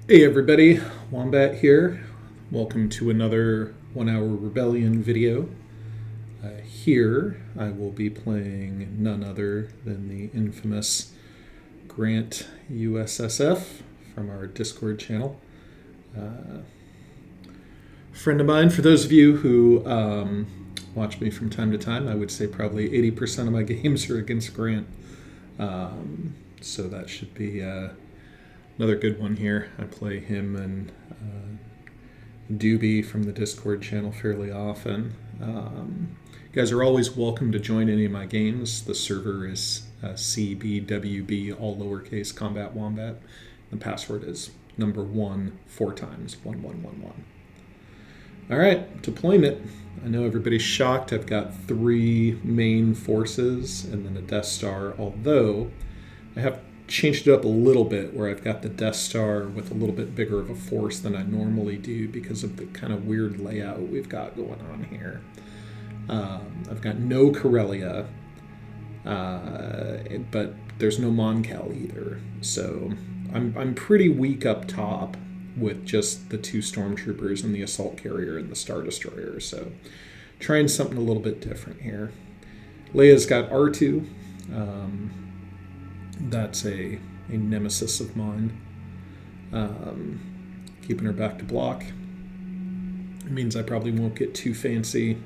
Hey everybody, Wombat here. Welcome to another 1 Hour Rebellion video. Here I will be playing none other than the infamous Grant USSF from our Discord channel. Friend of mine, for those of you who watch me from time to time, I would say probably 80% of my games are against Grant. So that should be another good one here. I play him and Doobie from the Discord channel fairly often. You guys are always welcome to join any of my games. The server is CBWB, all lowercase, Combat Wombat. The password is number 1 4 times, 1111. All right, deployment. I know everybody's shocked. I've got 3 main forces and then a Death Star, although I have changed it up a little bit where I've got the Death Star with a little bit bigger of a force than I normally do because of the kind of weird layout we've got going on here. I've got no Corellia, but there's no Moncal either. So I'm pretty weak up top with just the 2 Stormtroopers and the Assault Carrier and the Star Destroyer. So trying something a little bit different here. Leia's got R2. That's a nemesis of mine. Keeping her back to block. It means I probably won't get too fancy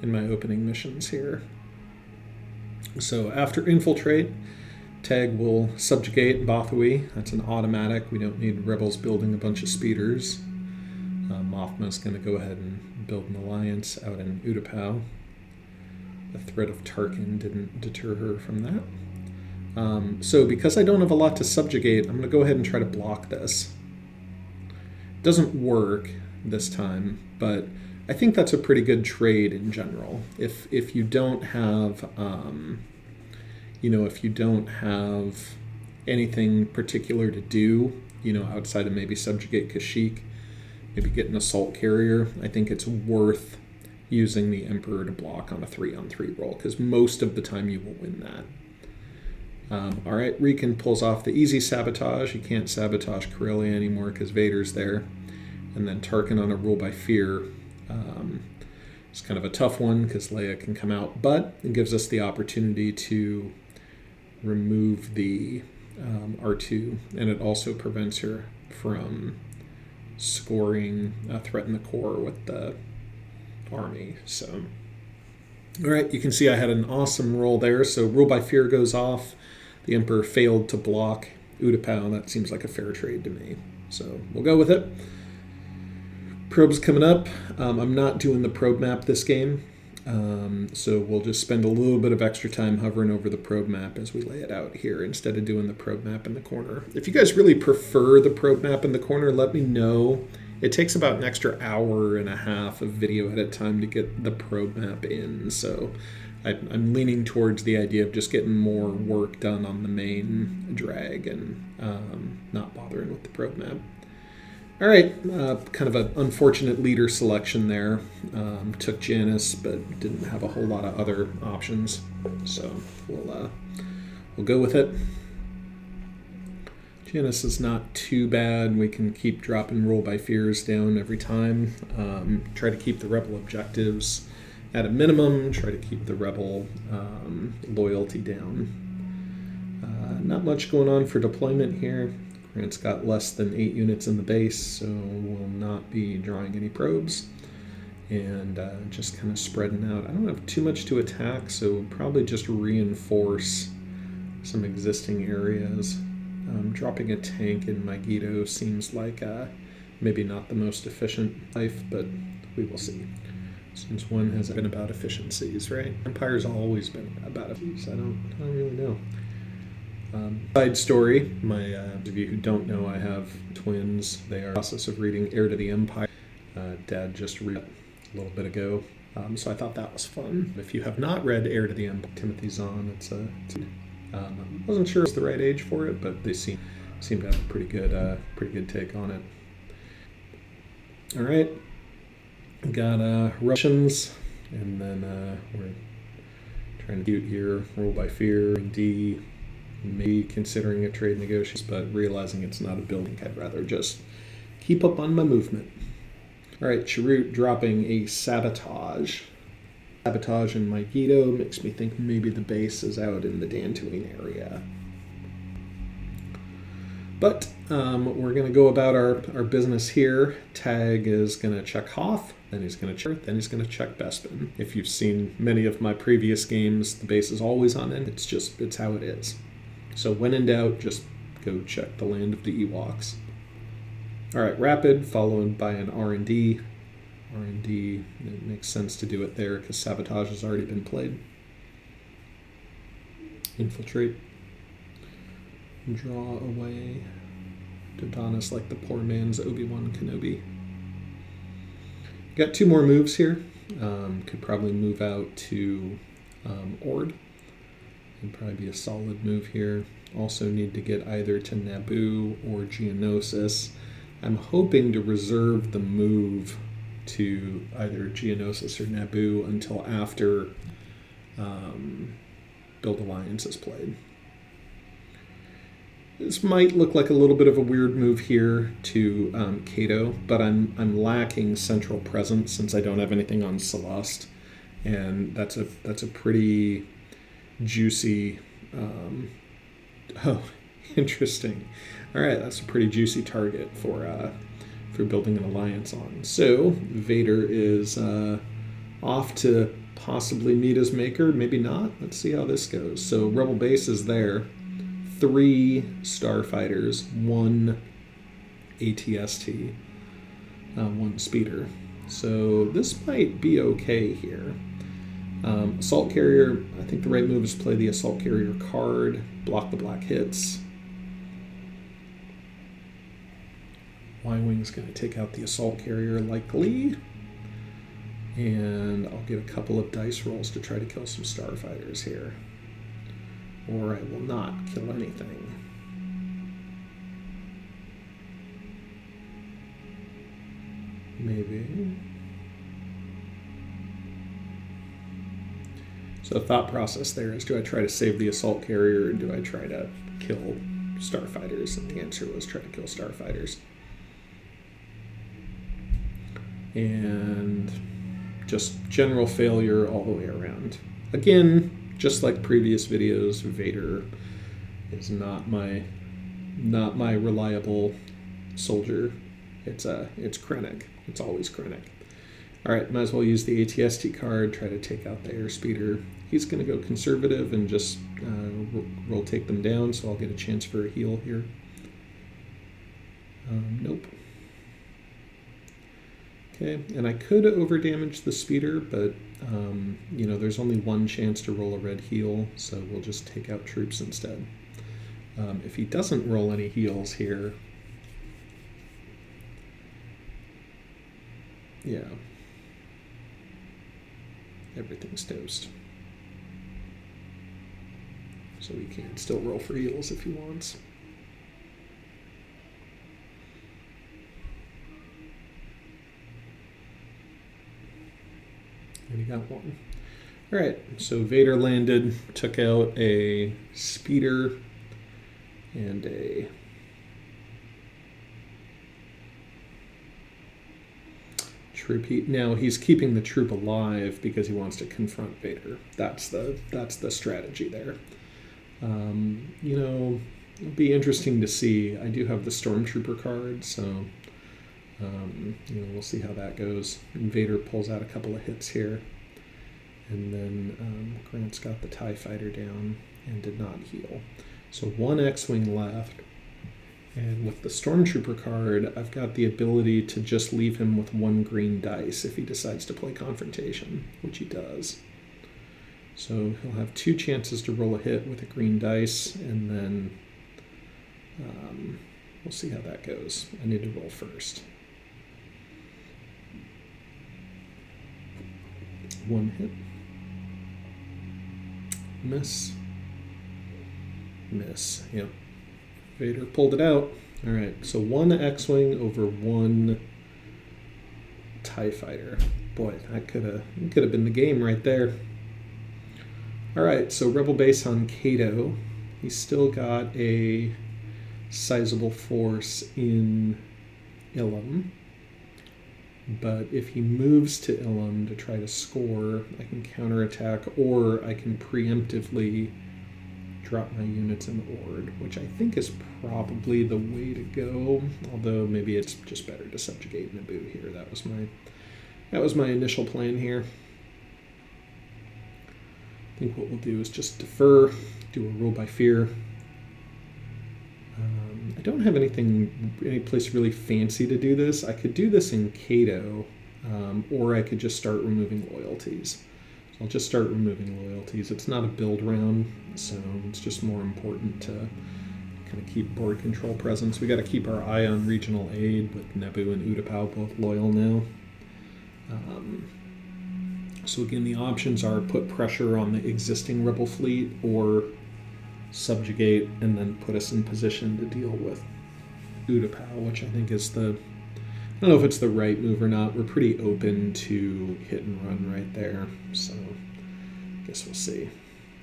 in my opening missions here. So after infiltrate, Tag will subjugate Bothui. That's an automatic. We don't need rebels building a bunch of speeders. Mothma's going to go ahead and build an alliance out in Utapau. The threat of Tarkin didn't deter her from that. So because I don't have a lot to subjugate, I'm going to go ahead and try to block this. It doesn't work this time, but I think that's a pretty good trade in general. If you don't have, if you don't have anything particular to do, outside of maybe subjugate Kashyyyk, maybe get an assault carrier, I think it's worth using the Emperor to block on a 3-on-3 roll, because most of the time you will win that. All right, Riken pulls off the easy sabotage. You can't sabotage Corellia anymore because Vader's there. And then Tarkin on a rule by fear. It's kind of a tough one because Leia can come out, but it gives us the opportunity to remove the R2, and it also prevents her from scoring a threat in the core with the army. So, all right, you can see I had an awesome roll there. So rule by fear goes off. The Emperor failed to block Utapau. That seems like a fair trade to me. So we'll go with it. Probe's coming up. I'm not doing the probe map this game. So we'll just spend a little bit of extra time hovering over the probe map as we lay it out here instead of doing the probe map in the corner. If you guys really prefer the probe map in the corner, let me know. It takes about an extra hour and a half of video edit time to get the probe map in. So I'm leaning towards the idea of just getting more work done on the main drag and not bothering with the probe map. All right, kind of an unfortunate leader selection there. Took Janice, but didn't have a whole lot of other options. So we'll go with it. Janice is not too bad. We can keep dropping roll by fears down every time. Try to keep the rebel objectives at a minimum. Try to keep the rebel loyalty down. Not much going on for deployment here. Grant's got less than 8 units in the base, so we'll not be drawing any probes. And just kind of spreading out. I don't have too much to attack, so probably just reinforce some existing areas. Dropping a tank in Megiddo seems like maybe not the most efficient life, but we will see. Since one has been about efficiencies, right? Empire's always been about efficiencies. I don't really know. Side story, my those of you who don't know, I have twins. They are in the process of reading Heir to the Empire. Dad just read it a little bit ago, so I thought that was fun. If you have not read Heir to the Empire, Timothy Zahn, I wasn't sure it's the right age for it, but they seem to have a pretty good take on it. All right, got Russians, and then we're trying to do here, roll by fear, and D. maybe considering a trade negotiation, but realizing it's not a building, I'd rather just keep up on my movement. All right, Chirrut dropping a Sabotage. Sabotage in my Guido makes me think maybe the base is out in the Dantooine area. But we're going to go about our business here. Tag is going to check Hoth, then he's going to check Bespin. If you've seen many of my previous games, the base is always on end. It's how it is. So when in doubt, just go check the land of the Ewoks. All right, Rapid, followed by an R&D. R&D, it makes sense to do it there because Sabotage has already been played. Infiltrate. Draw away. Dodonis like the poor man's Obi-Wan Kenobi. Got 2 more moves here. Could probably move out to Ord. Would probably be a solid move here. Also need to get either to Naboo or Geonosis. I'm hoping to reserve the move to either Geonosis or Naboo until after Build Alliance is played. This might look like a little bit of a weird move here to Cato, but I'm lacking central presence since I don't have anything on Celeste, and that's a pretty juicy. Oh, interesting. All right, that's a pretty juicy target for building an alliance on. So Vader is off to possibly meet his maker, maybe not. Let's see how this goes. So Rebel base is there. 3 starfighters, 1 ATST, 1 speeder. So this might be okay here. Assault carrier, I think the right move is to play the assault carrier card, block the black hits. Y-Wing's going to take out the assault carrier likely. And I'll get a couple of dice rolls to try to kill some starfighters here. Or I will not kill anything. Maybe. So the thought process there is, do I try to save the assault carrier or do I try to kill starfighters? And the answer was try to kill starfighters. And just general failure all the way around. Again, just like previous videos, Vader is not my reliable soldier. It's Krennic. It's always Krennic. All right, might as well use the ATST card, try to take out the airspeeder. He's going to go conservative and just roll take them down, so I'll get a chance for a heal here. Nope. Okay, and I could overdamage the speeder, but there's only 1 chance to roll a red heal, so we'll just take out troops instead. If he doesn't roll any heals here, yeah, everything's toast. So he can still roll for heals if he wants. And he got 1. All right, so Vader landed, took out a speeder and a troop. Now he's keeping the troop alive because he wants to confront Vader. That's the strategy there. It'll be interesting to see. I do have the Stormtrooper card, so we'll see how that goes. And Vader pulls out a couple of hits here. And then Grant's got the TIE Fighter down and did not heal. So 1 X-Wing left. And with the Stormtrooper card, I've got the ability to just leave him with 1 green dice if he decides to play Confrontation, which he does. So he'll have 2 chances to roll a hit with a green dice, and then we'll see how that goes. I need to roll first. 1 hit. Miss. Miss. Yep. Vader pulled it out. All right. So 1 X-Wing over 1 TIE Fighter. Boy, that could have been the game right there. All right. So Rebel base on Cato. He's still got a sizable force in Ilum. But if he moves to Ilum to try to score, I can counterattack, or I can preemptively drop my units in Ord, which I think is probably the way to go. Although maybe it's just better to subjugate Naboo here. That was my initial plan here. I think what we'll do is just defer, do a rule by fear. I don't have any place really fancy to do this. I could do this in Cato, or I could just start removing loyalties. So I'll just start removing loyalties. It's not a build round, so it's just more important to kind of keep board control presence. We got to keep our eye on regional aid with Naboo and Utapau both loyal now. So again, the options are put pressure on the existing rebel fleet, or subjugate and then put us in position to deal with Utapau, which I think is I don't know if it's the right move or not. We're pretty open to hit and run right there, so I guess we'll see.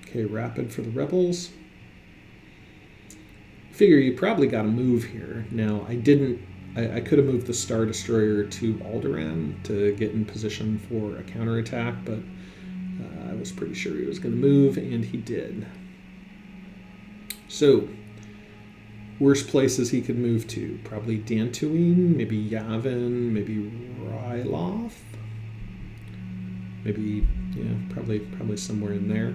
Okay, rapid for the rebels. Figure you probably got to move here. Now, I didn't. I could have moved the Star Destroyer to Alderaan to get in position for a counterattack, but I was pretty sure he was going to move, and he did. So, worst places he could move to. Probably Dantooine, maybe Yavin, maybe Ryloth. Maybe, yeah, probably somewhere in there.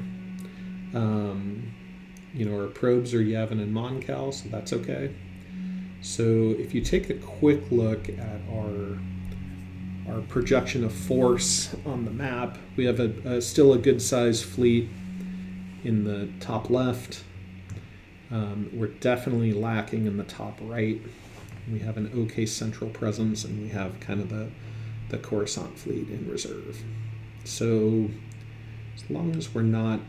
Our probes are Yavin and Moncal, so that's okay. So if you take a quick look at our projection of force on the map, we have still a good-sized fleet in the top left. We're definitely lacking in the top right. We have an okay central presence, and we have kind of the Coruscant fleet in reserve. So as long as we're not,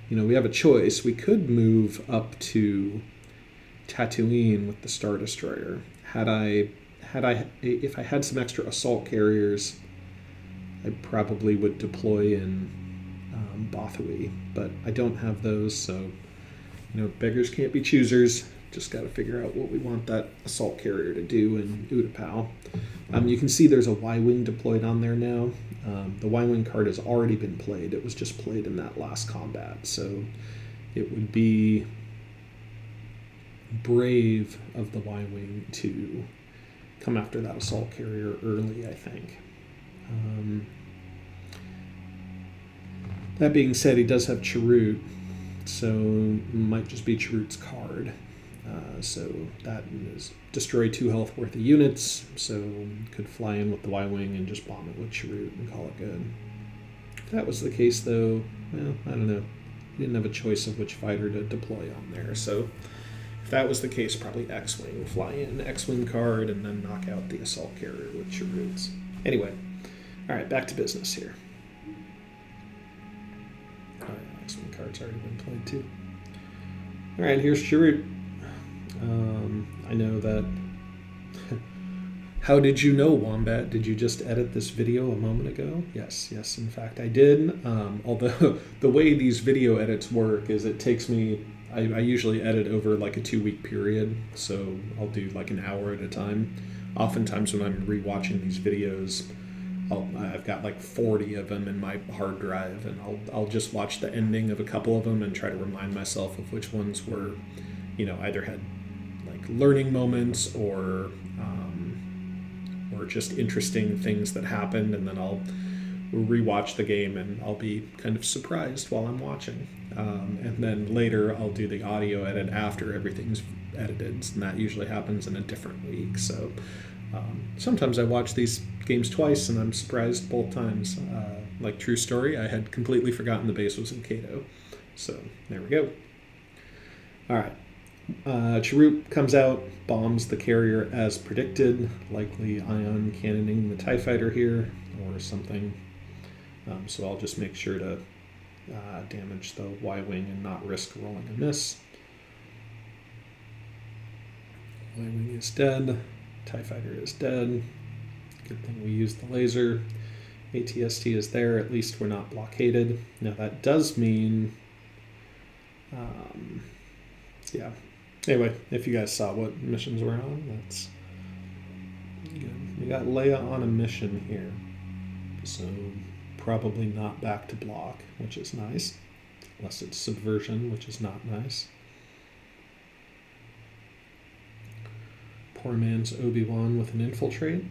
we have a choice. We could move up to Tatooine with the Star Destroyer. If I had some extra assault carriers, I probably would deploy in Bothui, but I don't have those, so beggars can't be choosers. Just got to figure out what we want that assault carrier to do in Utapau. You can see there's a Y-Wing deployed on there now. The Y-Wing card has already been played. It was just played in that last combat, so it would be brave of the Y-Wing to come after that assault carrier early, I think. That being said, he does have Chirrut, so it might just be Chirrut's card. So that is destroy 2 health worth of units, so could fly in with the Y-Wing and just bomb it with Chirrut and call it good. If that was the case, though, well, I don't know. He didn't have a choice of which fighter to deploy on there, so if that was the case, probably X-Wing. Fly in, X-Wing card, and then knock out the assault carrier with Chirrut's. Anyway, all right, back to business here. Oh, yeah, X-Wing card's already been played, too. All right, here's Chirrut. I know that... How did you know, Wombat? Did you just edit this video a moment ago? Yes, in fact I did. Although the way these video edits work is it takes me... I usually edit over like a 2-week period, so I'll do like an hour at a time. Oftentimes when I'm rewatching these videos, I've got like 40 of them in my hard drive, and I'll just watch the ending of a couple of them and try to remind myself of which ones were, either had like learning moments or just interesting things that happened, and then I'll rewatch the game and I'll be kind of surprised while I'm watching. And then later I'll do the audio edit after everything's edited, and that usually happens in a different week. So sometimes I watch these games twice and I'm surprised both times. Like true story, I had completely forgotten the base was in Cato. So there we go. All right. Chirrut comes out, bombs the carrier as predicted, likely ion cannoning the TIE fighter here or something. So I'll just make sure to damage the Y-Wing and not risk rolling a miss. Y-Wing is dead. TIE fighter is dead. Good thing we used the laser. ATST is there. At least we're not blockaded. Now that does mean yeah. Anyway, if you guys saw what missions we're on, that's good. We got Leia on a mission here. So probably not back to block, which is nice. Unless it's subversion, which is not nice. Poor man's Obi-Wan with an infiltrate.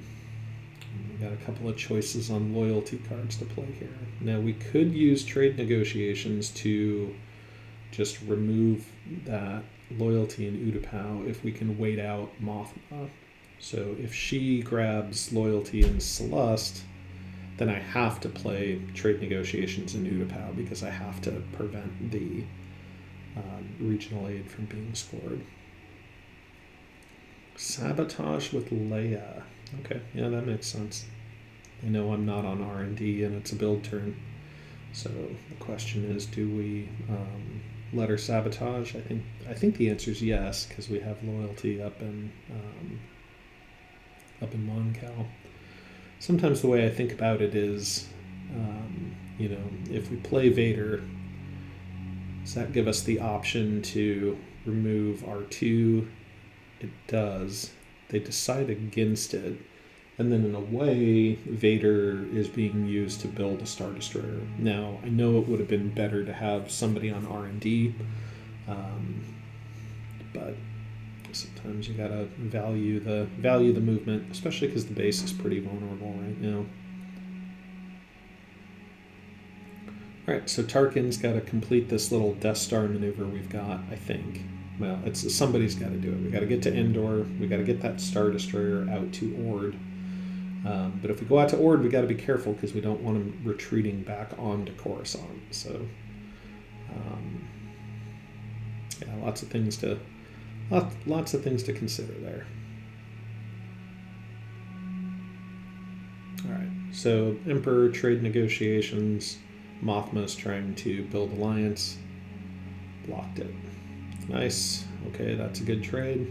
We got a couple of choices on loyalty cards to play here. Now we could use trade negotiations to just remove that loyalty in Utapau if we can wait out Mothma. So if she grabs loyalty in Celeste, then I have to play trade negotiations in Utapau because I have to prevent the regional aid from being scored. Sabotage with Leia. Okay, yeah, that makes sense. I know I'm not on R&D and it's a build turn. So the question is, do we let her sabotage? I think the answer is yes, because we have loyalty up in Mon Cal. Sometimes the way I think about it is, if we play Vader, does that give us the option to remove R2? It does. They decide against it. And then in a way, Vader is being used to build a Star Destroyer. Now, I know it would have been better to have somebody on R&D, but sometimes you gotta value the movement, especially because the base is pretty vulnerable right now. All right, so Tarkin's got to complete this little Death Star maneuver we've got, I think. Well, somebody's got to do it. We got to get to Endor. We got to get that Star Destroyer out to Ord. But if we go out to Ord, we got to be careful because we don't want him retreating back onto Coruscant. So, lots of things to consider there. All right. So Emperor trade negotiations. Mothma's trying to build alliance. Blocked it. Nice. Okay, that's a good trade.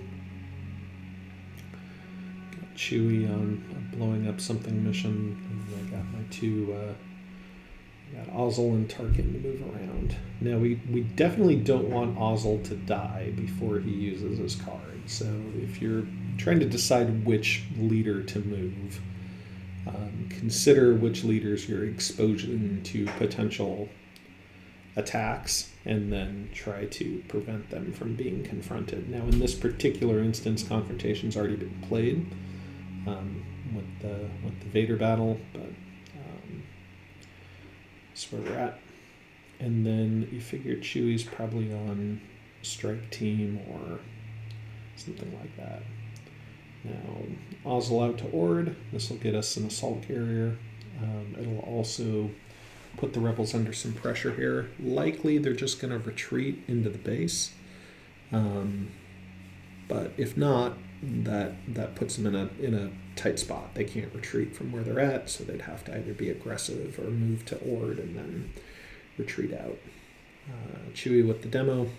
Got Chewie on a blowing up something mission. And I got my two. Got Ozzel and Tarkin to move around. Now we definitely don't want Ozzel to die before he uses his card. So if you're trying to decide which leader to move, consider which leaders you're exposing to potential attacks and then try to prevent them from being confronted. Now in this particular instance, confrontation's already been played with the Vader battle, but that's where we're at. And then you figure Chewie's probably on strike team or something like that. Now, Ozzel out to Ord. This will get us an assault carrier. It'll also put the rebels under some pressure here. Likely they're just going to retreat into the base. But if not, that puts them in a tight spot. They can't retreat from where they're at, so they'd have to either be aggressive or move to Ord and then retreat out. Chewie with the demo.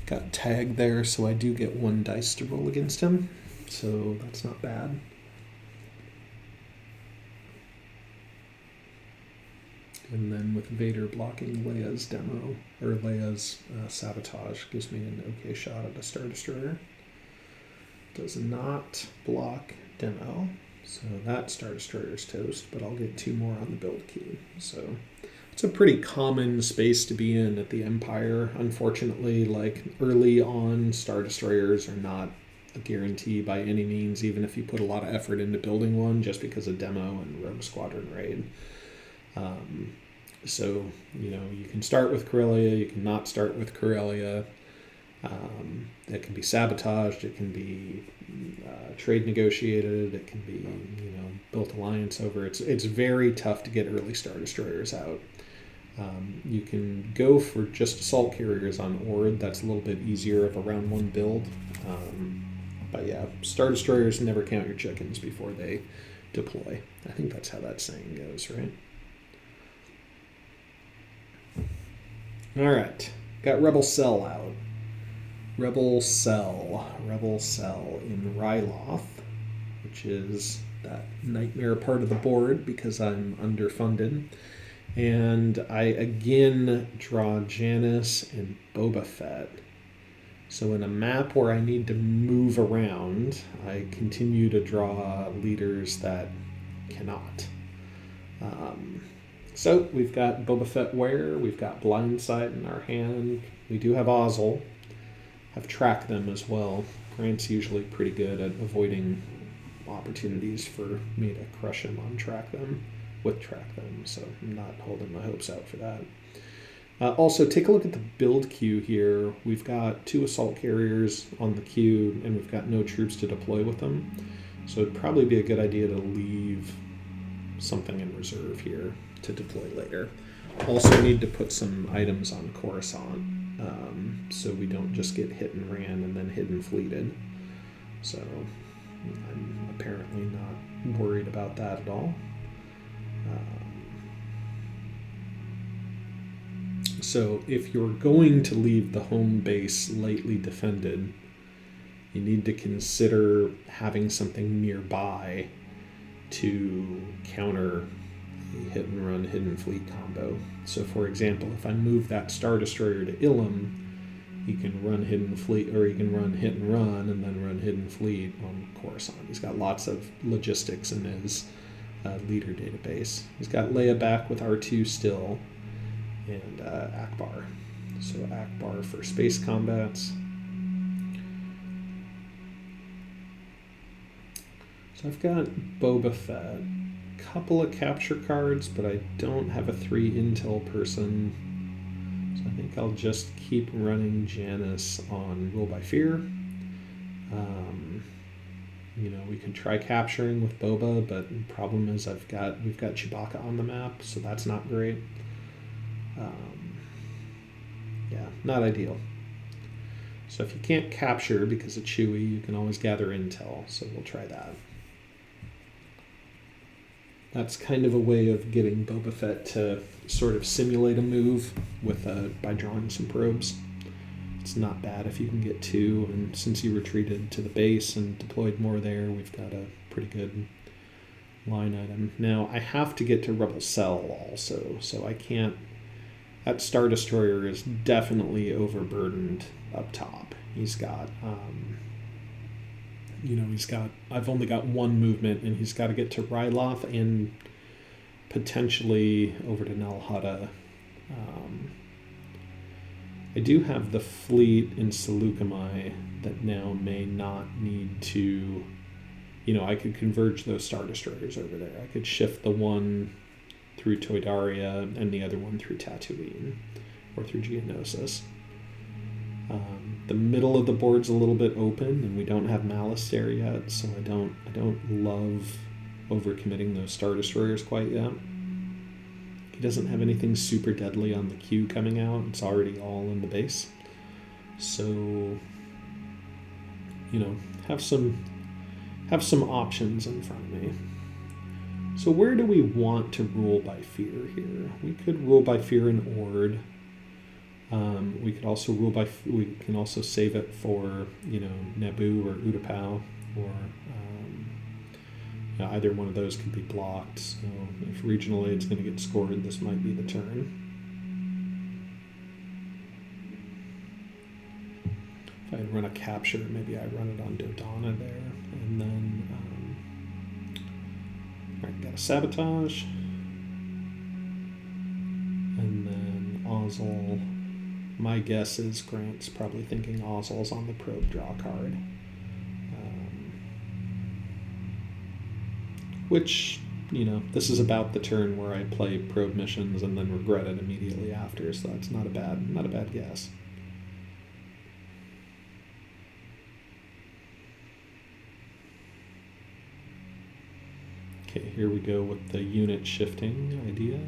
Got tagged there, so I do get 1 dice to roll against him, so that's not bad. And then with Vader blocking Leia's demo, or Leia's sabotage, gives me an okay shot at a Star Destroyer. Does not block demo, so that Star Destroyer's toast, but I'll get 2 more on the build key. So it's a pretty common space to be in at the Empire. Unfortunately, like early on, Star Destroyers are not a guarantee by any means, even if you put a lot of effort into building one, just because of demo and Rogue Squadron raid. So, you can start with Corellia, you can not start with Corellia. It can be sabotaged, it can be trade negotiated, it can be, built alliance over. It's very tough to get early Star Destroyers out. You can go for just assault carriers on Ord. That's a little bit easier of a round 1 build. But yeah, Star Destroyers never count your chickens before they deploy. I think that's how that saying goes, right? All right, got Rebel Cell out. Rebel Cell in Ryloth, which is that nightmare part of the board because I'm underfunded. And I again draw Janice and Boba Fett. So in a map where I need to move around, I continue to draw leaders that cannot. So we've got Boba Fett where, we've got Blindsight in our hand. We do have Ozzel. Have Track Them as well. Grant's usually pretty good at avoiding opportunities for me to crush him on Track Them. With Track Them, so I'm not holding my hopes out for that. Also, take a look at the build queue here. We've got 2 assault carriers on the queue, and we've got no troops to deploy with them. So it'd probably be a good idea to leave something in reserve here to deploy later. Also need to put some items on Coruscant, so we don't just get hit and ran and then hidden fleeted. So I'm apparently not worried about that at all. So if you're going to leave the home base lightly defended, you need to consider having something nearby to counter a hit and run hidden fleet combo. So for example, if I move that Star Destroyer to Ilum, he can run hidden fleet, or he can run hit and run and then run hidden fleet on Coruscant. He's got lots of logistics in his leader database. He's got Leia back with R2 still, and Akbar. So Akbar for space combats. So I've got Boba Fett, couple of capture cards, but I don't have a 3 intel person. So I think I'll just keep running Janice on Rule by Fear. We can try capturing with Boba, but the problem is we've got Chewbacca on the map, so that's not great. Not ideal. So if you can't capture because of Chewie, you can always gather intel, so we'll try that. That's kind of a way of getting Boba Fett to sort of simulate a move by drawing some probes. It's not bad if you can get 2, and since he retreated to the base and deployed more there, we've got a pretty good line item. Now, I have to get to Rebel Cell also, so I can't... That Star Destroyer is definitely overburdened up top. He's got... I've only got 1 movement, and he's got to get to Ryloth and potentially over to Nal Hutta. I do have the fleet in Seleucami that now may not need to... I could converge those Star Destroyers over there. I could shift the one through Toydaria and the other one through Tatooine or through Geonosis. The middle of the board's a little bit open, and we don't have Malice there yet, so I don't love overcommitting those Star Destroyers quite yet. He doesn't have anything super deadly on the queue coming out. It's already all in the base. So, have some options in front of me. So where do we want to rule by fear here? We could rule by fear in Ord. We could also we can also save it for, Naboo or Utapau, or either one of those could be blocked. So if regional aid's going to get scored, this might be the turn. If I run a capture, maybe I run it on Dodonna there, and then got a sabotage, and then Ozzel. My guess is Grant's probably thinking Ozzel's on the probe draw card. Which, this is about the turn where I play probe missions and then regret it immediately after, so that's not a bad guess. Okay, here we go with the unit shifting idea.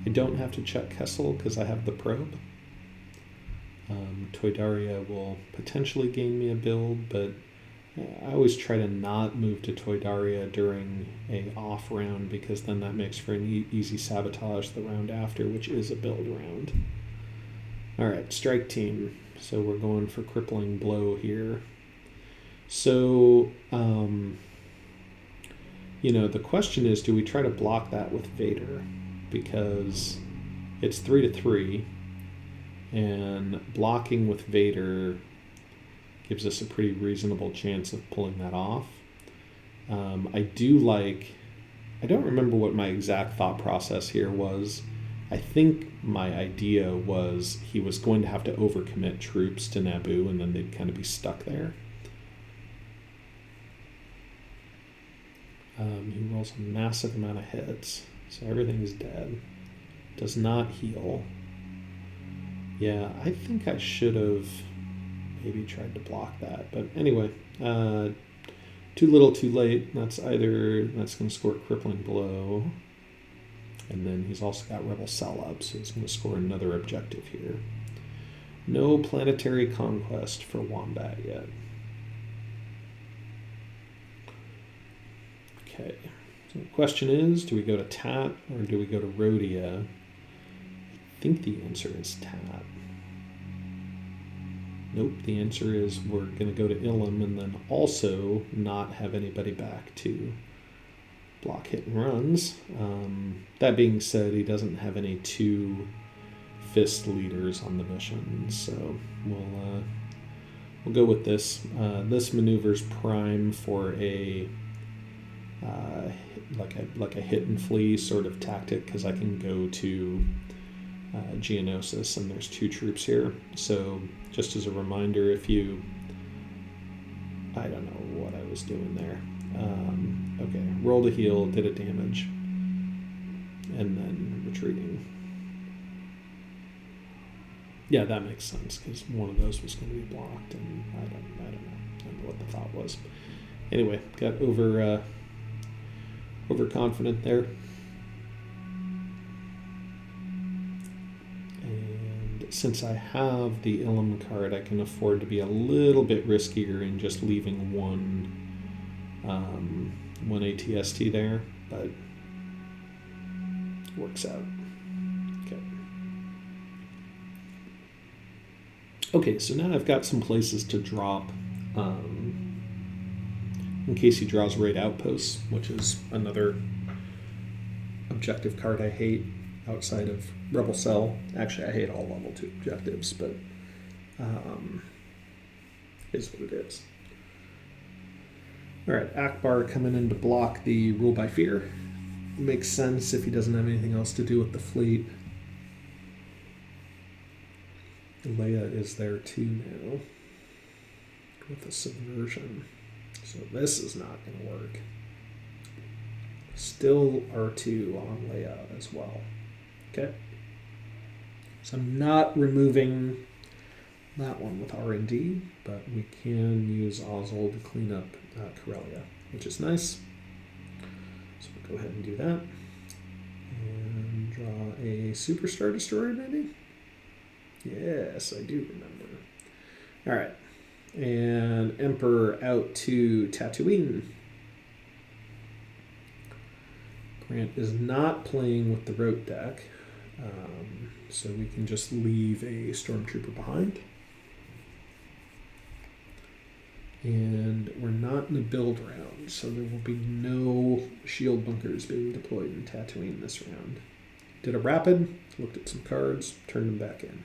I don't have to check Kessel because I have the probe. Toydaria will potentially gain me a build, but I always try to not move to Toydaria during a off round, because then that makes for an easy sabotage the round after, which is a build round. Alright, strike team. So we're going for crippling blow here. So, the question is, do we try to block that with Vader? because it's 3-3, and blocking with Vader gives us a pretty reasonable chance of pulling that off. I don't remember what my exact thought process here was. I think my idea was he was going to have to overcommit troops to Naboo, and then they'd kind of be stuck there. He rolls a massive amount of hits, so everything's dead. Does not heal. Yeah, I think I should have maybe tried to block that. But anyway, too little, too late. That's going to score a crippling blow. And then he's also got Rebel Cell up, so he's going to score another objective here. No planetary conquest for Wombat yet. Okay, so the question is, do we go to Tat or do we go to RotE? I think the answer is Tat. Nope, the answer is we're going to go to Ilum and then also not have anybody back to block hit and runs. That being said, he doesn't have any 2 fist leaders on the mission, so we'll go with this. This maneuver's prime for a like a hit and flee sort of tactic, because I can go to Geonosis and there's 2 troops here. So just as a reminder, I don't know what I was doing there. Okay, roll to heal, did a damage, and then retreating. Yeah, that makes sense, because one of those was going to be blocked, and I don't know what the thought was. Anyway, got overconfident there. And since I have the Ilum card, I can afford to be a little bit riskier in just leaving one ATST there, but it works out. Okay, so now I've got some places to drop in case he draws raid outposts, which is another objective card I hate outside of Rebel Cell. Actually, I hate all level 2 objectives, but is what it is. All right, Akbar coming in to block the Rule by Fear. Makes sense if he doesn't have anything else to do with the fleet. Leia is there too now with the subversion. So this is not going to work. Still R2 on Leia as well. Okay. So I'm not removing that one with R&D, but we can use Ozzel to clean up Corellia, which is nice. So we'll go ahead and do that. And draw a Superstar Destroyer, maybe? Yes, I do remember. All right. And Emperor out to Tatooine. Grant is not playing with the RotE deck, so we can just leave a Stormtrooper behind. And we're not in a build round, so there will be no shield bunkers being deployed in Tatooine this round. Did a rapid, looked at some cards, turned them back in.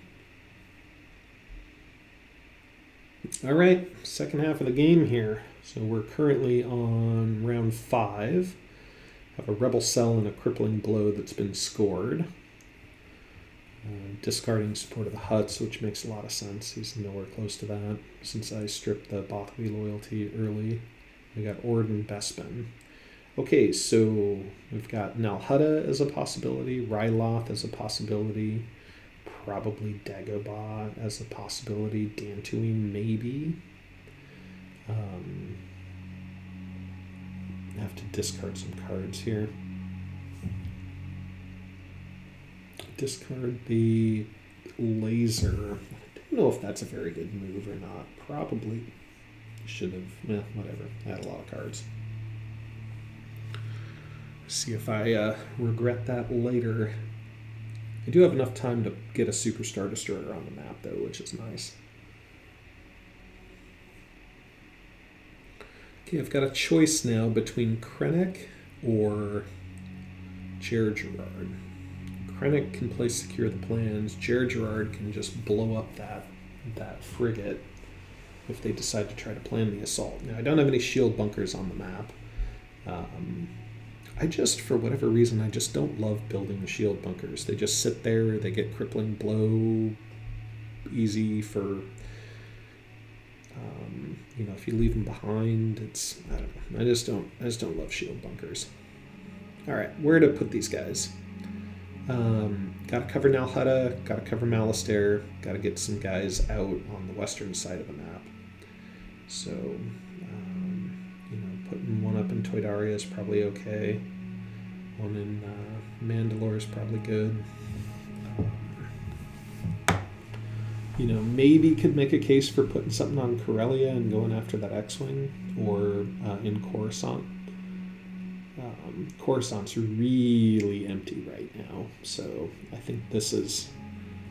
All right, second half of the game here. So we're currently on round 5. Have a Rebel Cell and a Crippling Blow that's been scored. Discarding support of the Hutts, which makes a lot of sense. He's nowhere close to that since I stripped the Bothwell loyalty early. We got Ord and Bespin. Okay, so we've got Nal Hutta as a possibility, Ryloth as a possibility, probably Dagobah as a possibility, Dantooine maybe. Have to discard some cards here. Discard the laser. I don't know if that's a very good move or not. Probably should have. Whatever. I had a lot of cards. See if I regret that later. I do have enough time to get a Superstar Destroyer on the map, though, which is nice. Okay, I've got a choice now between Krennic or Jar Gerard. Krennic can play secure the plans. Gerard can just blow up that frigate if they decide to try to plan the assault. Now, I don't have any shield bunkers on the map. I just, for whatever reason, I just don't love building the shield bunkers. They just sit there. They get crippling blow easy for, if you leave them behind, it's, I don't know. I just don't love shield bunkers. All right, where to put these guys? Got to cover Nalhutta, got to cover Malastare, got to get some guys out on the western side of the map. So, putting one up in Toydaria is probably okay. One in Mandalore is probably good. Maybe could make a case for putting something on Corellia and going after that X-Wing, or in Coruscant. Coruscant's really empty right now, so I think this is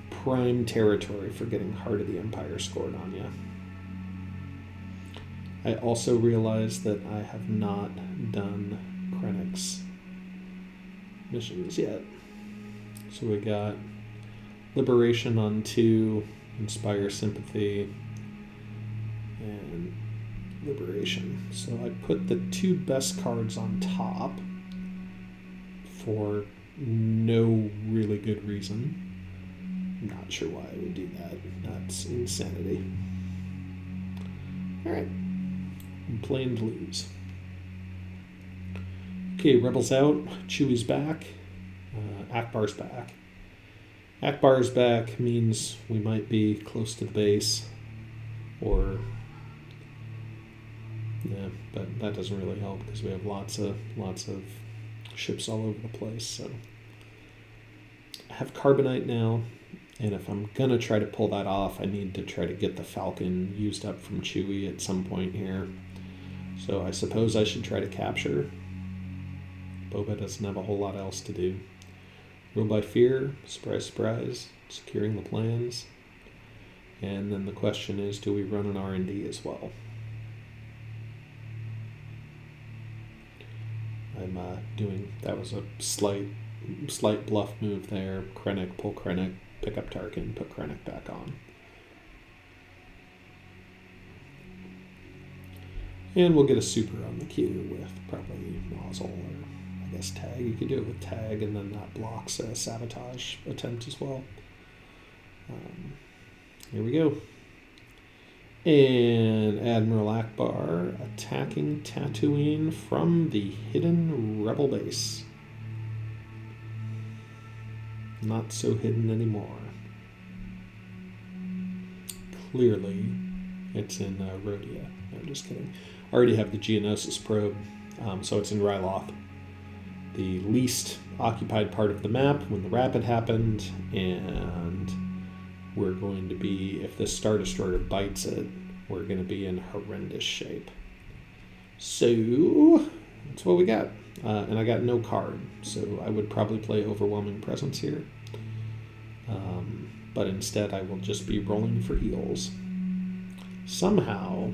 prime territory for getting Heart of the Empire scored on you. I also realized that I have not done Krennic's missions yet. So we got Liberation on 2, Inspire Sympathy, and Liberation. So I put the 2 best cards on top for no really good reason. I'm not sure why I would do that. That's insanity. Alright. I'm playing to lose. Okay, Rebels out. Chewie's back. Akbar's back. Akbar's back means we might be close to the base, or but that doesn't really help because we have lots of ships all over the place. So I have Carbonite now, and if I'm gonna try to pull that off, I need to try to get the Falcon used up from Chewie at some point here. So I suppose I should try to capture. Boba doesn't have a whole lot else to do. Rule by fear, surprise, surprise, securing the plans. And then the question is, do we run an R&D as well? I'm that was a slight bluff move there. Krennic, pull Krennic, pick up Tarkin, put Krennic back on. And we'll get a super on the queue with probably Nozzle, or I guess Tag. You could do it with Tag, and then that blocks a sabotage attempt as well. Here we go. And Admiral Akbar attacking Tatooine from the hidden Rebel base. Not so hidden anymore. Clearly, it's in RotE. No, just kidding. I already have the Geonosis probe, so it's in Ryloth, the least occupied part of the map when the rapid happened, and we're going to be, if this Star Destroyer bites it, we're going to be in horrendous shape. So that's what we got. And I got no card, so I would probably play Overwhelming Presence here. But instead I will just be rolling for heals. Somehow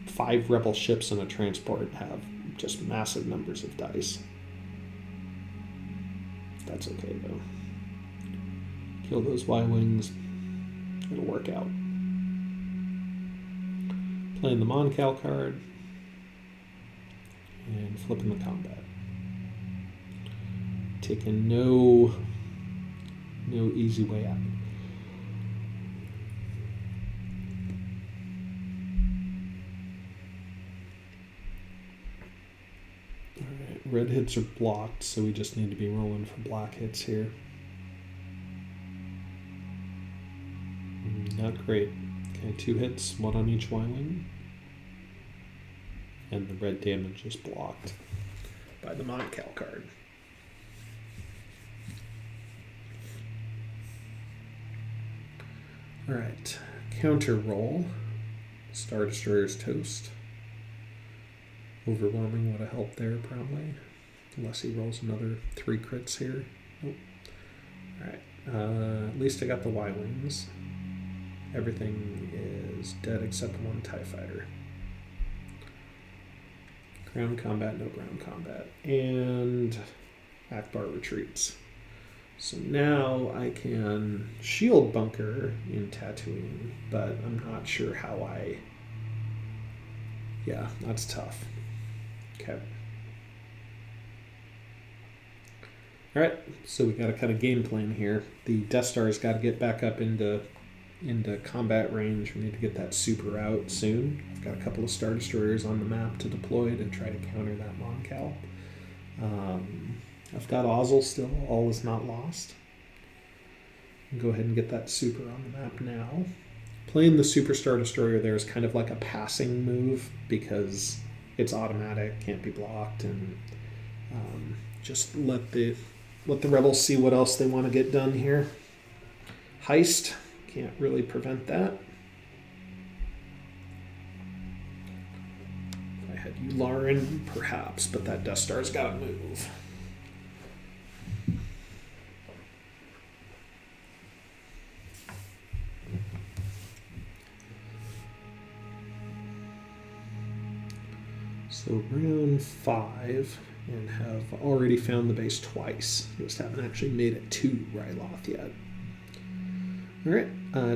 5 rebel ships and a transport have just massive numbers of dice. That's okay though. Kill those Y-Wings. It'll work out. Playing the Moncal card. And flipping the combat. Taking no easy way out. Alright, red hits are blocked, so we just need to be rolling for black hits here. Not great. Okay, 2 hits, 1 on each Y-Wing. And the red damage is blocked by the Moncal card. Alright, counter roll. Star Destroyer's toast. Overwhelming would have helped there probably. Unless he rolls another 3 crits here. Oh. Alright, at least I got the Y-Wings. Everything is dead except 1 TIE Fighter. Ground combat, no ground combat. And Akbar retreats. So now I can shield bunker in Tatooine, but I'm not sure how I... Yeah, that's tough. Okay. All right, so we got a kind of game plan here. The Death Star's got to get back up into combat range. We need to get that super out soon. I've got a couple of Star Destroyers on the map to deploy to try to counter that Mon Cal. I've got Ozzel still. All is not lost. Go ahead and get that super on the map now. Playing the Super Star Destroyer there is kind of like a passing move because it's automatic, can't be blocked, and just let the rebels see what else they want to get done here. Heist, can't really prevent that. If I had Yularen, perhaps, but that Death Star's got to move. So round 5, and have already found the base twice. Just haven't actually made it to Ryloth yet. All right,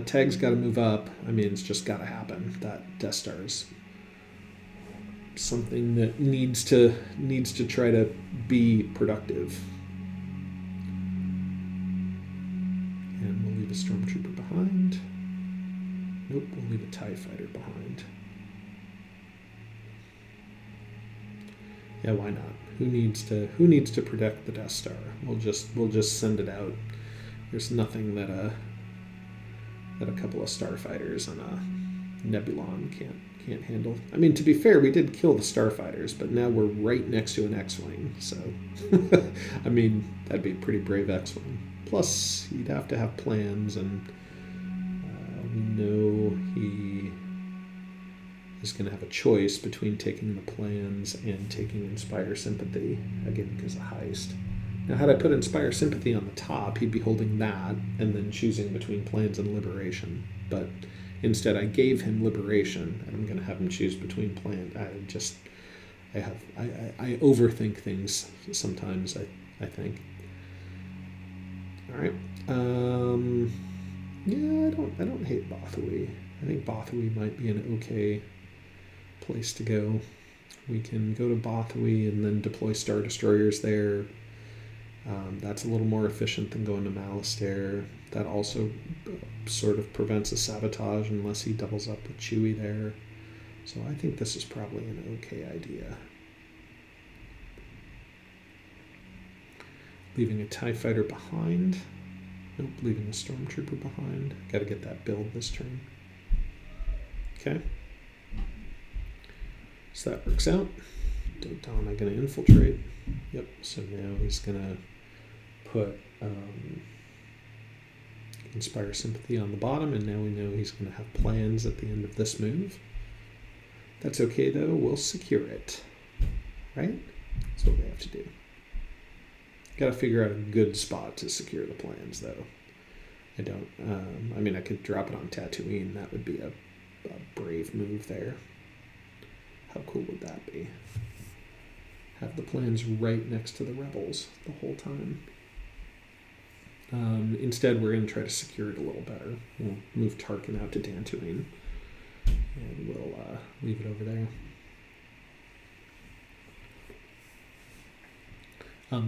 Tag's got to move up. I mean, it's just got to happen. That Death Star's something that needs to try to be productive. And we'll leave a Stormtrooper behind. Nope, we'll leave a TIE Fighter behind. Yeah, why not? Who needs to protect the Death Star? We'll just send it out. There's nothing that a couple of starfighters and a Nebulon can't handle. I mean, to be fair, we did kill the starfighters, but now we're right next to an X-wing. So, I mean, that'd be a pretty brave X-wing. Plus, he'd have to have plans, and we know he is going to have a choice between taking the plans and taking Inspire Sympathy, again because of Heist. Now, had I put Inspire Sympathy on the top, he'd be holding that and then choosing between plans and Liberation. But instead, I gave him Liberation, and I'm going to have him choose between plans. I overthink things sometimes, I think. All right. Yeah, I don't hate Bothui. I think Bothui might be an okay place to go. We can go to Bothui and then deploy Star Destroyers there. That's a little more efficient than going to Malastare. That also sort of prevents a sabotage unless he doubles up with Chewie there. So I think this is probably an okay idea. Leaving a TIE Fighter behind. Nope, leaving a Stormtrooper behind. Got to get that build this turn. Okay. So that works out. How am I going to infiltrate? Yep, so now he's going to put Inspire Sympathy on the bottom, and now we know he's going to have plans at the end of this move. That's okay, though. We'll secure it. Right? That's what we have to do. Got to figure out a good spot to secure the plans, though. I don't. I mean, I could drop it on Tatooine. That would be a brave move there. How cool would that be? Have the plans right next to the rebels the whole time. Instead, we're going to try to secure it a little better. We'll move Tarkin out to Dantooine, and we'll leave it over there.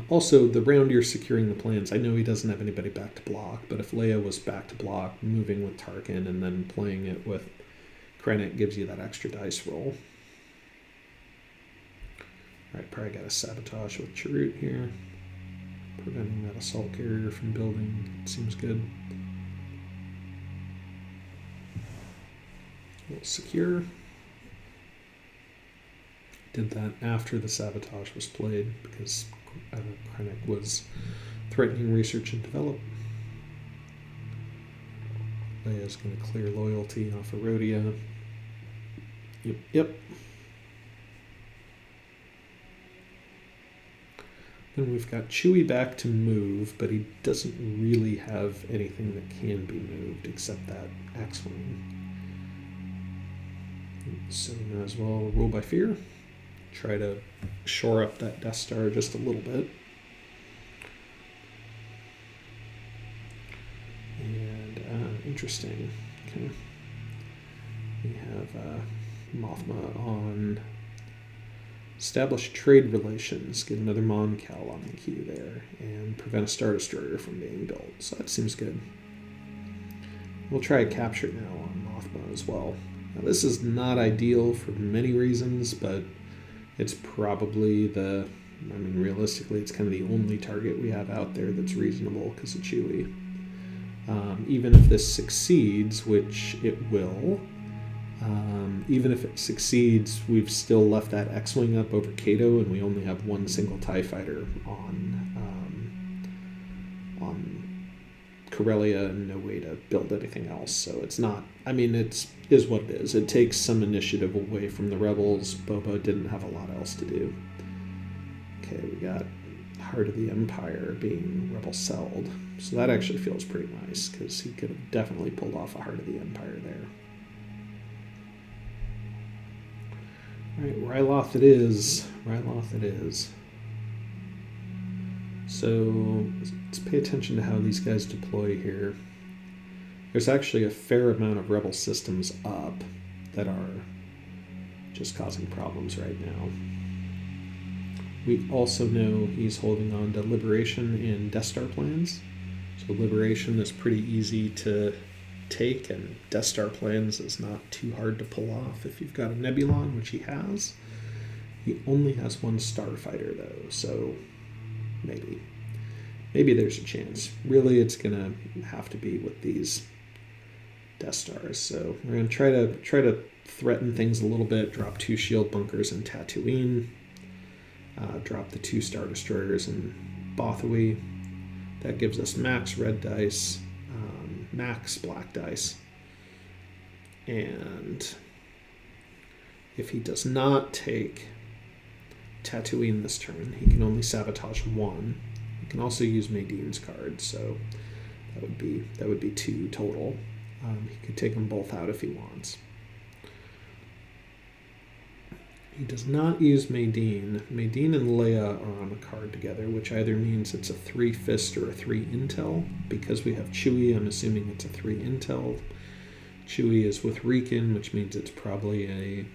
Also, the round you're securing the plans, I know he doesn't have anybody back to block, but if Leia was back to block, moving with Tarkin and then playing it with Krennic gives you that extra dice roll. Alright, probably got a sabotage with Chirrut here. Preventing that assault carrier from building. It seems good. We'll secure. Did that after the sabotage was played because Krennic was threatening research and develop. Leia's going to clear loyalty off of RotE. Yep. Then we've got Chewie back to move, but he doesn't really have anything that can be moved except that X-Wing. So we might as well roll by fear. Try to shore up that Death Star just a little bit. interesting. Okay. We have Mothma on establish trade relations, get another Mon-Cal on the queue there, and prevent a Star Destroyer from being built. So that seems good. We'll try a capture now on Mothma as well. Now this is not ideal for many reasons, but it's probably realistically, it's kind of the only target we have out there that's reasonable because of Chewie. Even if this succeeds, which it will, even if it succeeds, we've still left that X-Wing up over Cato, and we only have one single TIE fighter on Corellia and no way to build anything else. So it's not, it is what it is. It takes some initiative away from the Rebels. Boba didn't have a lot else to do. Okay, we got Heart of the Empire being rebel-celled. So that actually feels pretty nice, because he could have definitely pulled off a Heart of the Empire there. Alright, Ryloth it is. Ryloth it is. So let's pay attention to how these guys deploy here. There's actually a fair amount of rebel systems up that are just causing problems right now. We also know he's holding on to Liberation and Death Star plans. So Liberation is pretty easy to take, and Death Star plans is not too hard to pull off if you've got a Nebulon, which he has. He only has one starfighter though, so maybe there's a chance. Really, it's gonna have to be with these Death Stars. So we're gonna try to threaten things a little bit. Drop 2 shield bunkers in Tatooine. Drop the 2 Star Destroyers in Bothawui. That gives us max red dice, max black dice. And if he does not take Tatooine this turn, he can only sabotage 1. He can also use Madine's card, so that would be 2 total. He could take them both out if he wants. He does not use Madine. Madine and Leia are on a card together, which either means it's a 3 fist or a 3 intel. Because we have Chewie, I'm assuming it's a 3 intel. Chewie is with Riken, which means it's probably a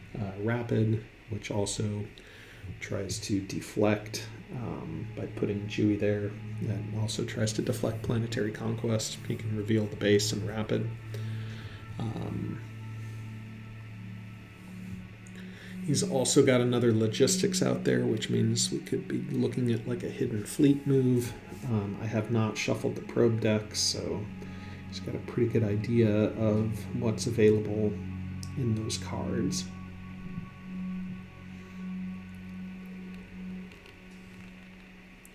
rapid, which also tries to deflect by putting Chewie there. That also tries to deflect planetary conquest. He can reveal the base and rapid. He's also got another logistics out there, which means we could be looking at like a hidden fleet move. I have not shuffled the probe decks, so he's got a pretty good idea of what's available in those cards.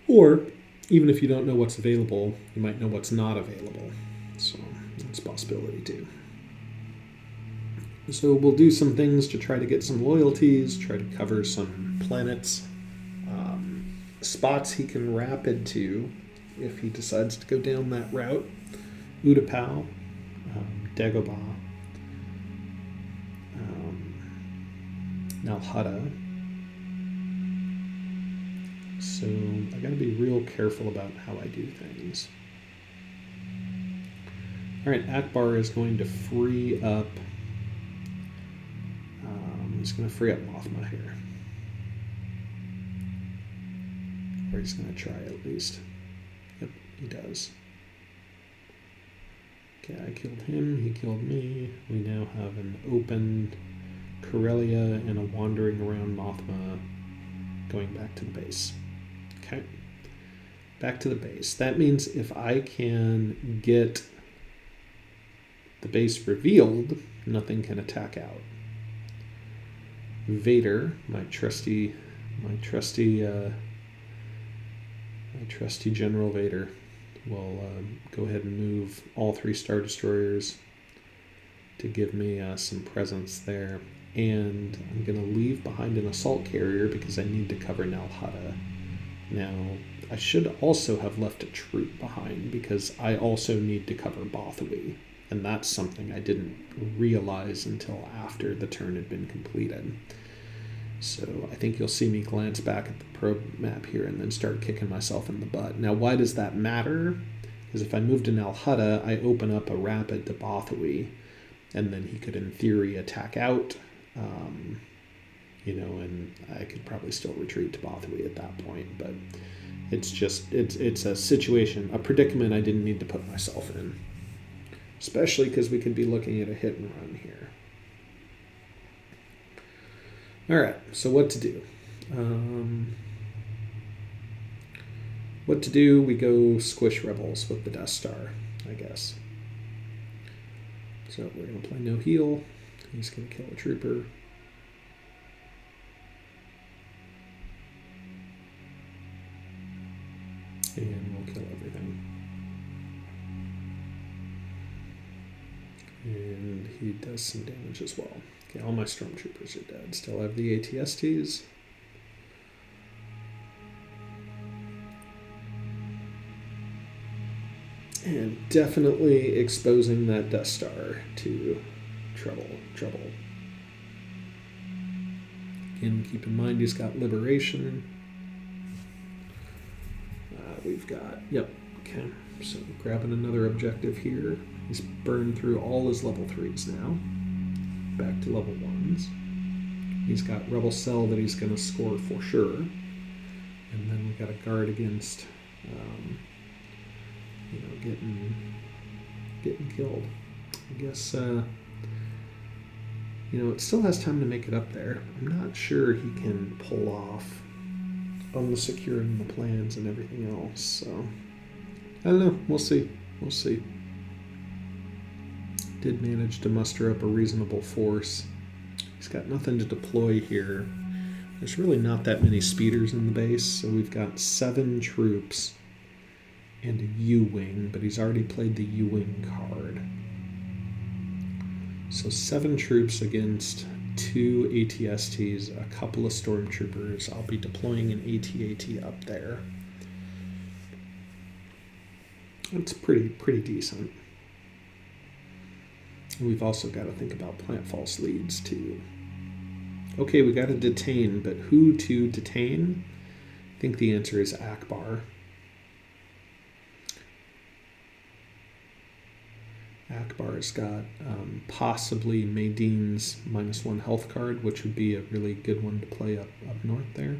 Or, even if you don't know what's available, you might know what's not available. So that's a possibility too. So we'll do some things to try to get some loyalties, try to cover some planets, spots he can rapid to if he decides to go down that route. Utapau, Dagobah, Nalhada. So I gotta be real careful about how I do things. All right, Akbar is going to free up. He's going to free up Mothma here. Or he's going to try at least. Yep, he does. Okay, I killed him, he killed me. We now have an open Corellia and a wandering around Mothma going back to the base. Okay, back to the base. That means if I can get the base revealed, nothing can attack out. Vader, my trusty General Vader, will go ahead and move all 3 Star Destroyers to give me some presence there. And I'm going to leave behind an assault carrier because I need to cover Nalhada. Now, I should also have left a troop behind because I also need to cover Bothawui. And that's something I didn't realize until after the turn had been completed. So I think you'll see me glance back at the probe map here and then start kicking myself in the butt. Now, why does that matter? Because if I move to Nalhutta, I open up a rapid to Bothui, and then he could, in theory, attack out, and I could probably still retreat to Bothui at that point. But it's a situation, a predicament I didn't need to put myself in, especially because we could be looking at a hit and run here. All right, so what to do? We go squish rebels with the Death Star, I guess. So we're going to play no heal. He's going to kill a trooper. And we'll kill everything. And he does some damage as well. Okay, all my stormtroopers are dead. Still have the ATSTs. And definitely exposing that Death Star to trouble. Again, keep in mind he's got Liberation. We've got, okay. So grabbing another objective here. He's burned through all his level 3s now. Back to level 1s. He's got Rebel Cell that he's going to score for sure. And then we've got a guard against, getting killed. I guess, it still has time to make it up there. I'm not sure he can pull off on the securing the plans and everything else. So, I don't know. We'll see. Did manage to muster up a reasonable force. He's got nothing to deploy here. There's really not that many speeders in the base, so we've got 7 troops and a U-wing, but he's already played the U-wing card. So 7 troops against 2 ATSTs, a couple of stormtroopers. I'll be deploying an AT-AT up there. It's pretty decent. We've also got to think about plant false leads too. Okay, we got to detain, but who to detain? I think the answer is Akbar. Akbar's got possibly Maydine's -1 health card, which would be a really good one to play up north there.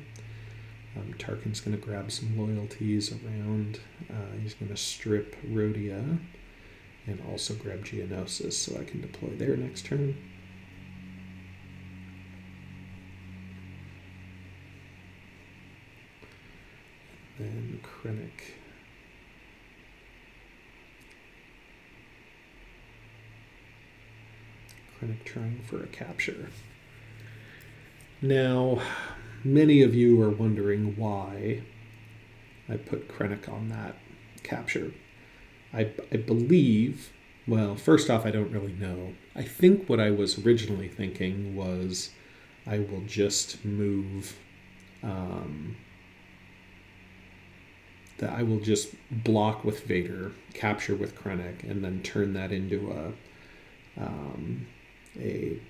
Tarkin's going to grab some loyalties around. He's going to strip RotE and also grab Geonosis so I can deploy there next turn. Then Krennic. Krennic trying for a capture. Now, many of you are wondering why I put Krennic on that capture. I believe, well, first off, I don't really know. I think what I was originally thinking was I will just move, that I will just block with Vader, capture with Krennic, and then turn that into a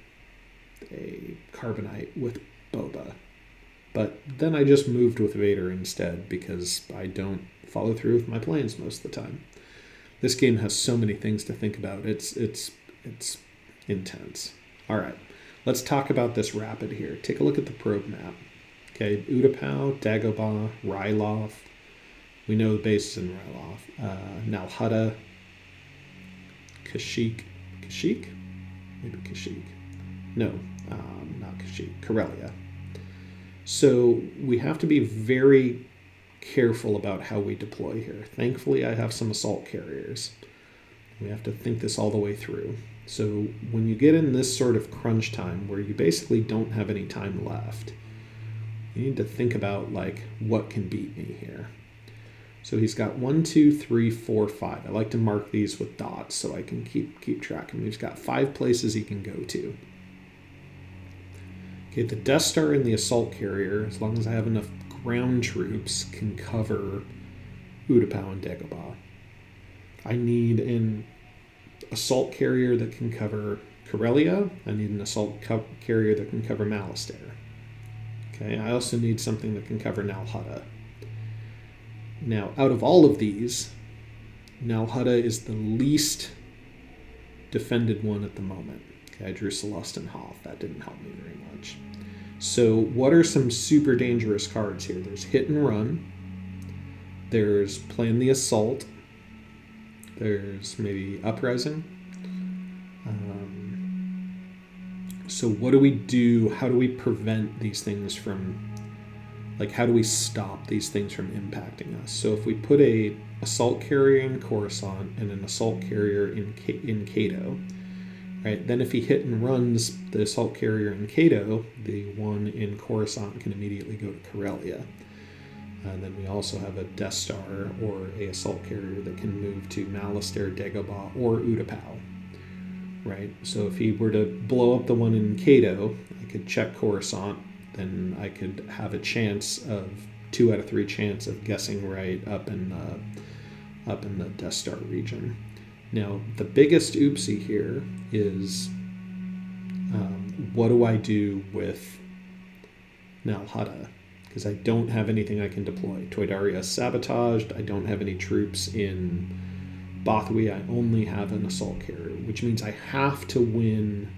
carbonite with Boba. But then I just moved with Vader instead because I don't follow through with my plans most of the time. This game has so many things to think about. It's intense. All right, let's talk about this rapid here. Take a look at the probe map. Okay, Utapau, Dagobah, Ryloth. We know the base is in Ryloth. Nalhutta, Kashyyyk. Maybe Kashyyyk. No, not Kashyyyk. Corellia. So we have to be very careful about how we deploy here. Thankfully, I have some assault carriers. We have to think this all the way through. So when you get in this sort of crunch time where you basically don't have any time left, you need to think about like what can beat me here. So he's got 1, 2, 3, 4, 5. I like to mark these with dots so I can keep track of him. He's got 5 places he can go to. Okay, the Death Star and the assault carrier, as long as I have enough ground troops, can cover Utapau and Dagobah. I need an assault carrier that can cover Corellia. I need an assault carrier that can cover Malastare. Okay, I also need something that can cover Nalhutta. Now, out of all of these, Nalhutta is the least defended one at the moment. Okay, I drew Celeste and Hoth. That didn't help me very much. So what are some super dangerous cards here? There's Hit and Run. There's Plan the Assault. There's maybe Uprising. So what do we do? How do we prevent these things from, like, how do we stop these things from impacting us? So if we put a assault carrier in Coruscant and an assault carrier in Cato, right? Then if he hit and runs the assault carrier in Cato, the one in Coruscant can immediately go to Corellia. And then we also have a Death Star or a assault carrier that can move to Mustered, Dagobah, or Utapau, right? So if he were to blow up the one in Cato, I could check Coruscant, then I could have a chance of 2 out of 3 chance of guessing right up in the Death Star region. Now, the biggest oopsie here is what do I do with Nalhutta? Because I don't have anything I can deploy. Toydaria is sabotaged. I don't have any troops in Bothwy. I only have an assault carrier, which means I have to win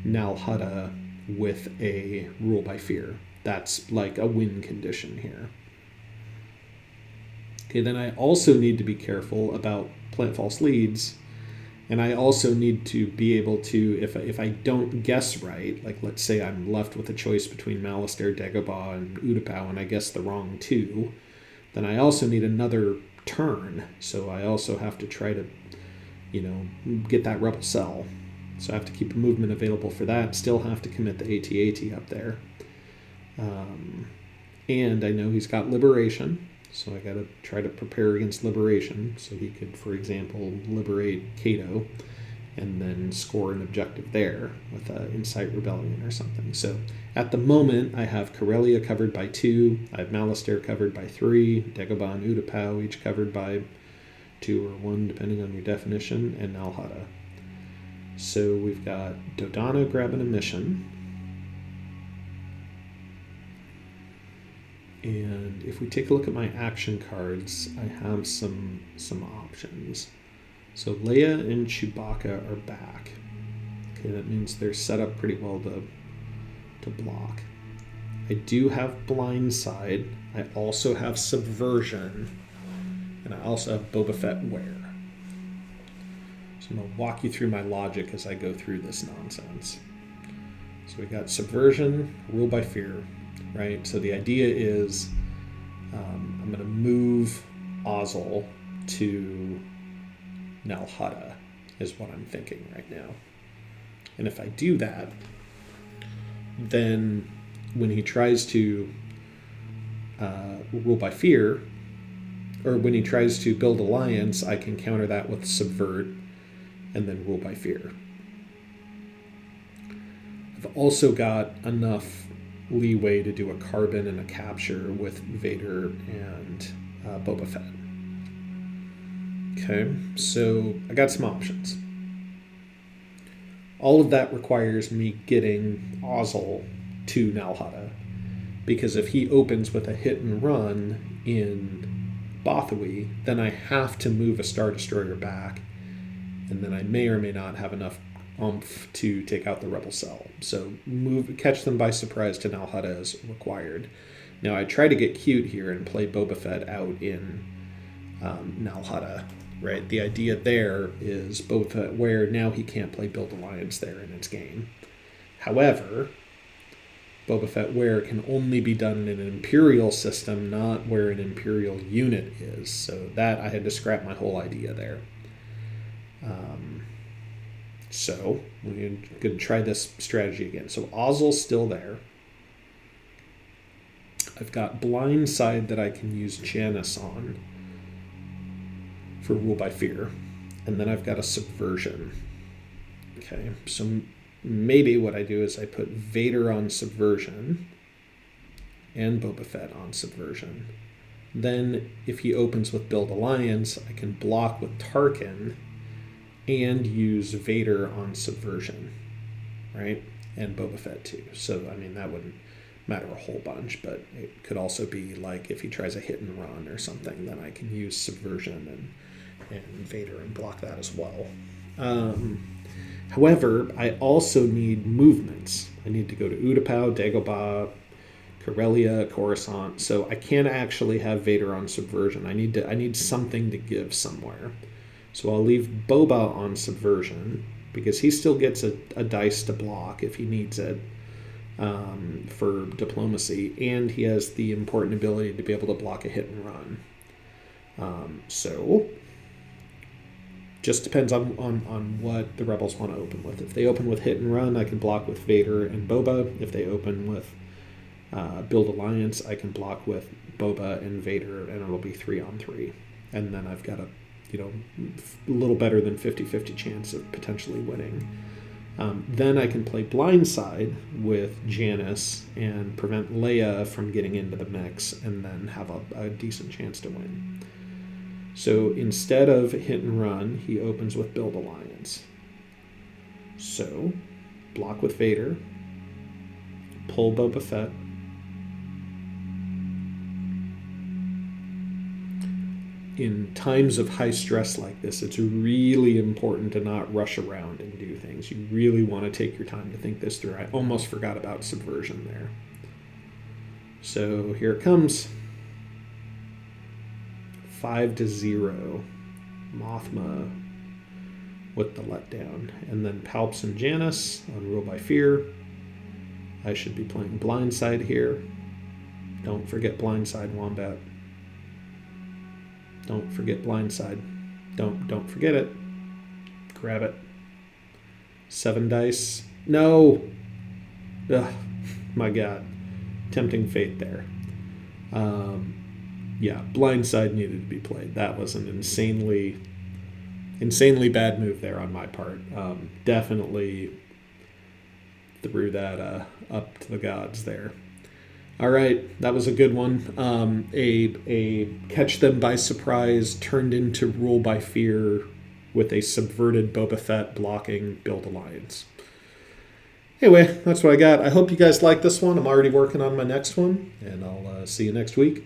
Nalhutta with a rule by fear. That's like a win condition here. Okay, then I also need to be careful about plant false leads, and I also need to be able to, if I don't guess right, like let's say I'm left with a choice between Mustered, Dagobah, and Utapau, and I guess the wrong 2, then I also need another turn. So I also have to try to, get that rebel cell. So I have to keep a movement available for that. Still have to commit the AT-AT up there. And I know he's got Liberation. So I got to try to prepare against Liberation. So he could, for example, liberate Cato and then score an objective there with Incite Rebellion or something. So at the moment, I have Corellia covered by 2. I have Mustered covered by 3. Dagobah and Utapau each covered by 2 or 1, depending on your definition, and Nalhutta. So we've got Dodonna grabbing a mission. And if we take a look at my action cards, I have some options. So Leia and Chewbacca are back. Okay, that means they're set up pretty well to block. I do have Blindside. I also have Subversion. And I also have Boba Fett Wear. So I'm going to walk you through my logic as I go through this nonsense. So we got Subversion, Rule by Fear, right? So the idea is I'm going to move Ozzel to Nalhutta is what I'm thinking right now. And if I do that, then when he tries to Rule by Fear, or when he tries to build alliance, I can counter that with Subvert and then Rule by Fear. I've also got enough leeway to do a carbon and a capture with Vader and Boba Fett. Okay, so I got some options. All of that requires me getting Ozzel to Nalhutta, because if he opens with a hit and run in Bothawui, then I have to move a Star Destroyer back, and then I may or may not have enough oomph to take out the Rebel cell. So catch them by surprise to Nalhutta is required. Now I try to get cute here and play Boba Fett out in Nalhutta, right? The idea there is Boba Fett where now he can't play Build Alliance there in its game. However, Boba Fett where can only be done in an Imperial system, not where an Imperial unit is. So that I had to scrap my whole idea there. So we're going to try this strategy again. So Ozzel's still there. I've got Blindside that I can use Janice on for Rule by Fear. And then I've got a Subversion. Okay, so maybe what I do is I put Vader on Subversion and Boba Fett on Subversion. Then if he opens with Build Alliance, I can block with Tarkin and use Vader on Subversion, right? And Boba Fett too. So, I mean, that wouldn't matter a whole bunch, but it could also be like if he tries a hit and run or something, then I can use Subversion and Vader and block that as well. However, I also need movements. I need to go to Utapau, Dagobah, Corellia, Coruscant. So I can't actually have Vader on Subversion. I need something to give somewhere. So I'll leave Boba on Subversion because he still gets a dice to block if he needs it for diplomacy, and he has the important ability to be able to block a hit and run. So just depends on what the Rebels want to open with. If they open with hit and run, I can block with Vader and Boba. If they open with build alliance, I can block with Boba and Vader, and it'll be 3-on-3. And then I've got a little better than 50-50 chance of potentially winning. Then I can play blindside with Janice and prevent Leia from getting into the mix, and then have a decent chance to win. So instead of hit and run, he opens with build alliance. So block with Vader, pull Boba Fett, in times of high stress like this, it's really important to not rush around and do things. You really want to take your time to think this through. I almost forgot about Subversion there. So here it comes. 5-0. Mothma with the letdown. And then Palps and Janice on Rule by Fear. I should be playing Blindside here. Don't forget Blindside, Wombat. Don't forget Blindside. Don't forget it. Grab it. 7 dice. No! Ugh, my God. Tempting fate there. Yeah, Blindside needed to be played. That was an insanely bad move there on my part. Definitely threw that up to the gods there. All right, that was a good one. A catch them by surprise turned into rule by fear with a subverted Boba Fett blocking build alliance. Anyway, that's what I got. I hope you guys like this one. I'm already working on my next one, and I'll see you next week.